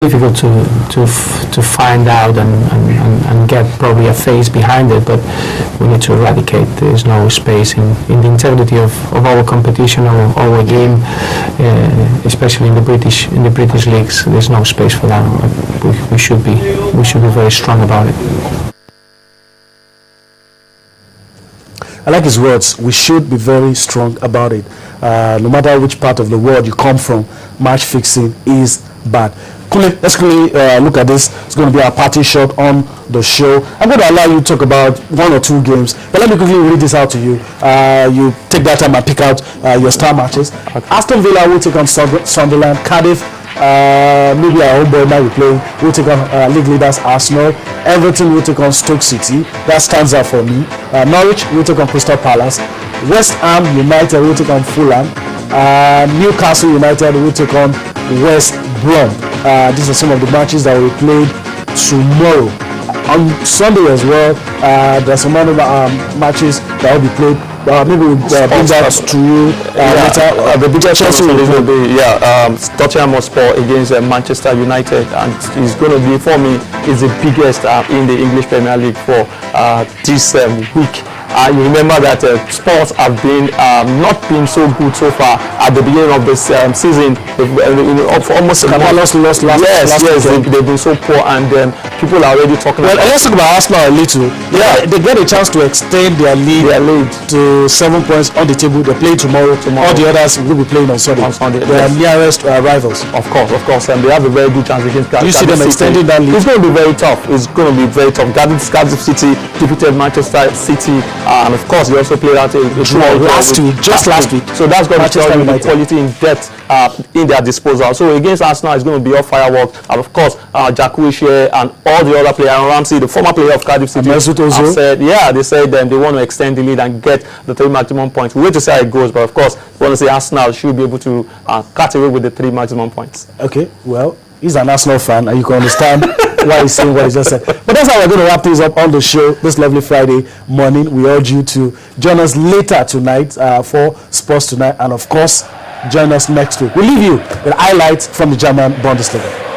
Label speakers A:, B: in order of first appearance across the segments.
A: difficult to find out and get probably a face behind it, but we need to eradicate. There's no space in the integrity of our competition or our game, especially in the British leagues. There's no space for that. We should be very strong about it.
B: I like his words. We should be very strong about it. No matter which part of the world you come from, match fixing is bad. Let's quickly look at this. It's going to be our party shot on the show. I'm going to allow you to talk about one or two games, but let me quickly read this out to you. You take that time and pick out your star matches. Okay. Aston Villa will take on Sunderland. Cardiff, maybe our own boy might be playing. We'll take on league leaders Arsenal. Everton will take on Stoke City. That stands out for me. Norwich will take on Crystal Palace. West Ham United will take on Fulham. Newcastle United will take on West Brom. These are some of the matches that will be played tomorrow. On Sunday as well, there are some other matches that will be played. Maybe we'll bring that to you later. The bigger Chelsea will be
C: Tottenham Hotspur against Manchester United, and it's going to be, for me, is the biggest in the English Premier League for this week. You remember that Spurs have been not been so good so far at the beginning of this season. For almost
B: lost last
C: they've been so poor, and people are already talking.
B: Well, let's talk about Arsenal a little. Yeah, they get a chance to extend their lead to 7 points on the table. They play tomorrow. All the others will be playing on Sunday. They are nearest rivals.
C: Of course, and they have a very good chance against.
B: Do you see them extending that lead?
C: It's going to be very tough. Cardiff City defeated Manchester City. And of course, they also played out a
B: last week.
C: So that's going to tell you the quality in depth in their disposal. So against Arsenal, it's going to be all fireworks. And of course, Jack Wilshere and all the other players, Ramsey, the former player of Cardiff City, have said, they said they want to extend the lead and get the 3 maximum points. We wait to see how it goes, but of course, we want to say Arsenal should be able to cut away with the 3 maximum points.
B: Okay, well, he's an Arsenal fan, and you can understand why he's saying what he just said. But that's how we're going to wrap things up on the show this lovely Friday morning. We urge you to join us later tonight for Sports Tonight, and of course, join us next week. We'll leave you with highlights from the German Bundesliga.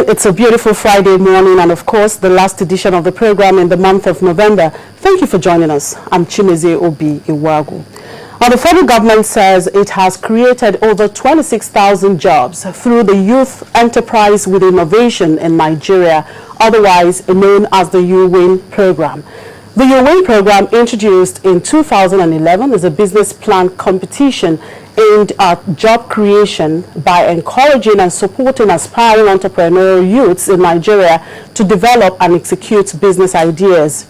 D: It's a beautiful Friday morning and of course the last edition of the program in the month of November. Thank you for joining us. I'm Chimeze Obi Iwagu. Now, the federal government says it has created over 26,000 jobs through the Youth Enterprise with Innovation in Nigeria, otherwise known as the UWIN program. The UWIN program, introduced in 2011, is a business plan competition aimed at job creation by encouraging and supporting aspiring entrepreneurial youths in Nigeria to develop and execute business ideas.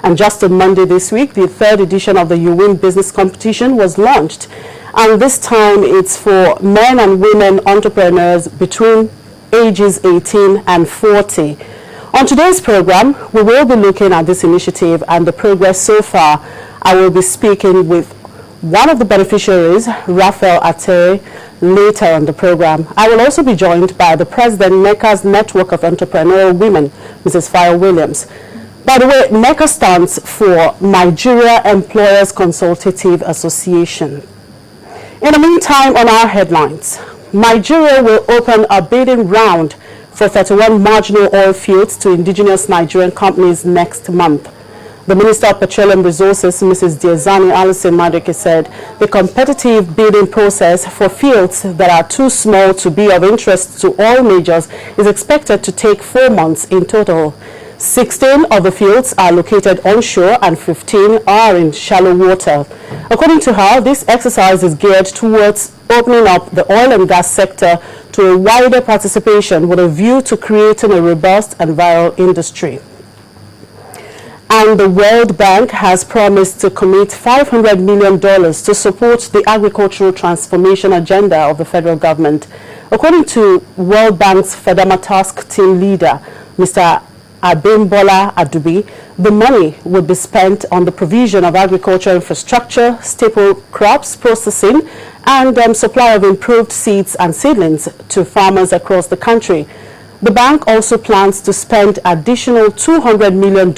D: And just on Monday this week, the third edition of the UWIN business competition was launched. And this time it's for men and women entrepreneurs between ages 18 and 40. On today's program, we will be looking at this initiative and the progress so far. I will be speaking with one of the beneficiaries, Raphael Ate, later on the program. I will also be joined by the President, NECA's Network of Entrepreneurial Women, Mrs. Fire Williams. By the way, NECA stands for Nigeria Employers Consultative Association. In the meantime, on our headlines, Nigeria will open a bidding round for 31 marginal oil fields to indigenous Nigerian companies next month. The Minister of Petroleum Resources, Mrs. Diazani Alison Madike, said the competitive bidding process for fields that are too small to be of interest to all majors is expected to take 4 months in total. 16 of the fields are located onshore and 15 are in shallow water. According to her, this exercise is geared towards opening up the oil and gas sector to a wider participation with a view to creating a robust and viral industry. And the World Bank has promised to commit $500 million to support the agricultural transformation agenda of the federal government. According to World Bank's Fedama Task Team leader, Mr. Abimbola Adubi, the money would be spent on the provision of agricultural infrastructure, staple crops processing, and supply of improved seeds and seedlings to farmers across the country. The bank also plans to spend additional $200 million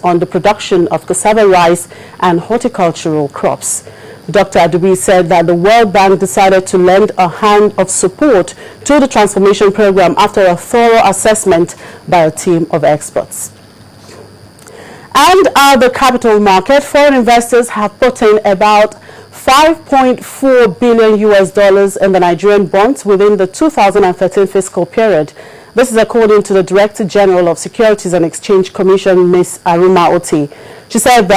D: on the production of cassava, rice, and horticultural crops. Dr. Adubi said that the World Bank decided to lend a hand of support to the transformation program after a thorough assessment by a team of experts. And at the capital market, foreign investors have put in about $5.4 billion in the Nigerian bonds within the 2013 fiscal period. This is according to the Director General of Securities and Exchange Commission, Ms. Arima Oti. She said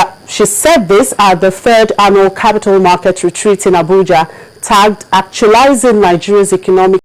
D: this at the third annual capital market retreat in Abuja, tagged Actualizing Nigeria's Economic